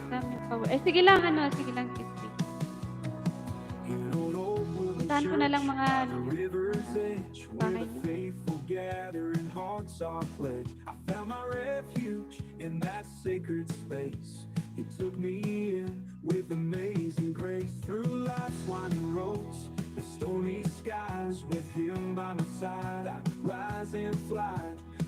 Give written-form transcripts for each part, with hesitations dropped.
daming power. Sige lang, sige lang, Kitty. Puntahan ko na lang mga, bahay He took me in with amazing grace through life's winding roads, the stormy skies. With him by my side, I rise and fly,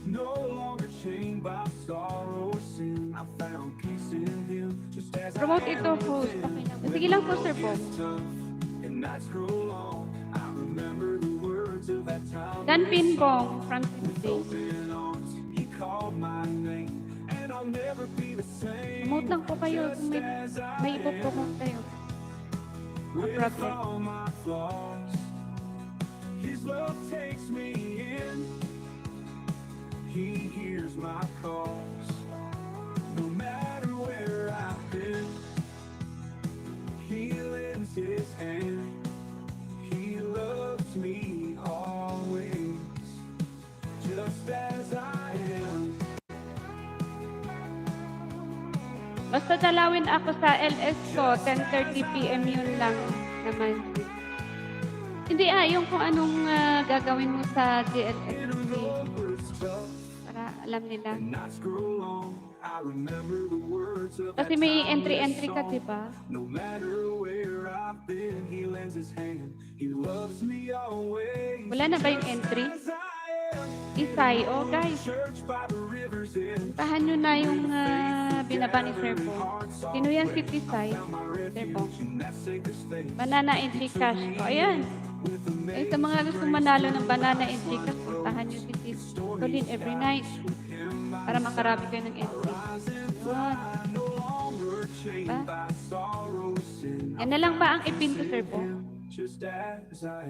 no longer chained by sorrow or sin. I found peace in him, just as promote ito, post. Okay lang. Sige lang po, Sir Bob. and nights grow long. I remember the words of that time. Dan Pinbong, from Tuesday. He called my name, and I'll never be the same. Promote lang po kayo kung may ipopromote kayo. No With problem. all my flaws, his love takes me in. He hears my calls, no matter where I've been. He lends his hand. He loves me always, just as I am. Basta dalawin ako sa LS ko, 10:30 PM yun lang naman. Hindi yung kung anong gagawin mo sa GLS. Para alam nila. Kasi may entry ka, diba? No matter where I've been, he lends his hand. He loves me always. Wala na ba yung entry? Isay, guys. Tahan nyo na yung binaba ni Sir Po. Sino yan si Tisay? Sir Po. Banana and Gcash. Ayan. Sa mga gusto manalo ng banana and Gcash, puntahan nyo si Tisay every night para makarami kayo ng entry. Yan na lang ba ang ipin ko, Sir Po?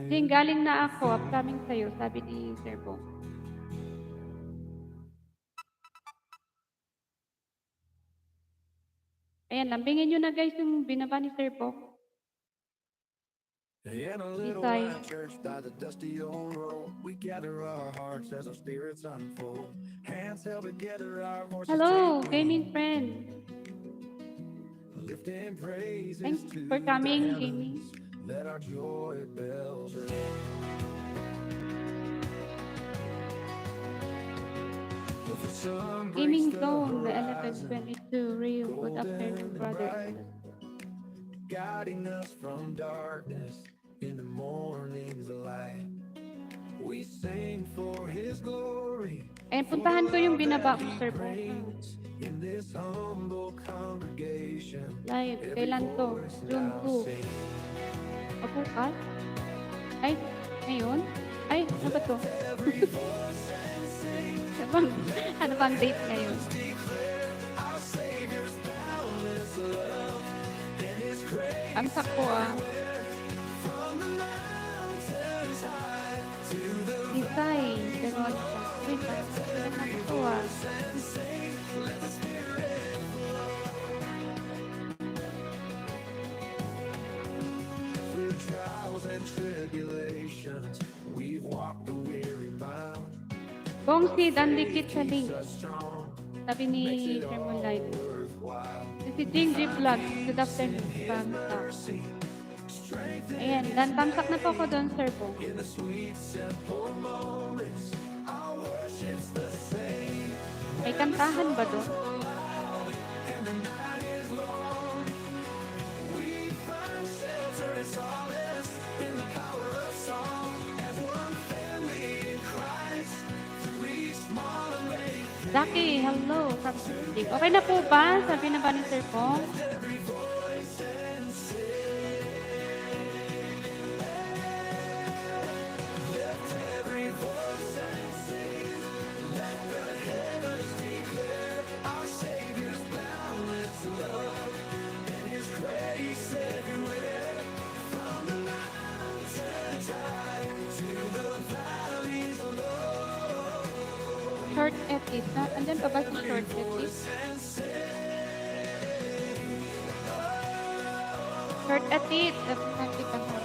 Ding, galing na ako. Upcoming sa'yo, sabi ni Sir Po. Ayan, lambingin nyo na guys yung binaba ni Sir Po. In a little white church by the dusty old road, we gather our hearts as our spirits unfold. Hands held together, our voices Hello, take gaming friend. lifting praises Thanks to for coming, the gaming. heavens. Let our joy bells ring. With the sun Gaming breaks the Zone, the horizon, 1122, Rio. Good afternoon, brother. guiding us from darkness in the morning's light. We sing for His glory. Ayan, puntahan ko yung binaba ko, Sir Po. In this humble congregation, Live, kailan to? June 2. Bukas? Ay, ngayon? Ay, ano ba to? ano bang date ngayon? Ang sakto Isay, ganon siya. Wait, ang sakto through trials and tribulations, we've walked the weary mile. Bongsi, dandikit sa link. Strong, Sabi ni Sherman Live. worthwhile. Si Jing G Vlog. Good afternoon. Bangsak. Ayan, dan tamsak na po ako doon, Sir Po. In the sweet, simple moments, our worship's the same. May kantahan ba doon? And the night is long. We find shelter and solace in the power of song. As one family in Christ, through each small and great. Zaki, hello from Sydney. Okay na po ba? Sabi na ba ni Sir Po? Every voice and sing. Lift every voice and sing. Let the heavens declare our Savior's boundless love and His grace everywhere. From the mountains high to the valleys low. Short edit. Andyan pa ba si short edit? Short edit. Sabi ka na.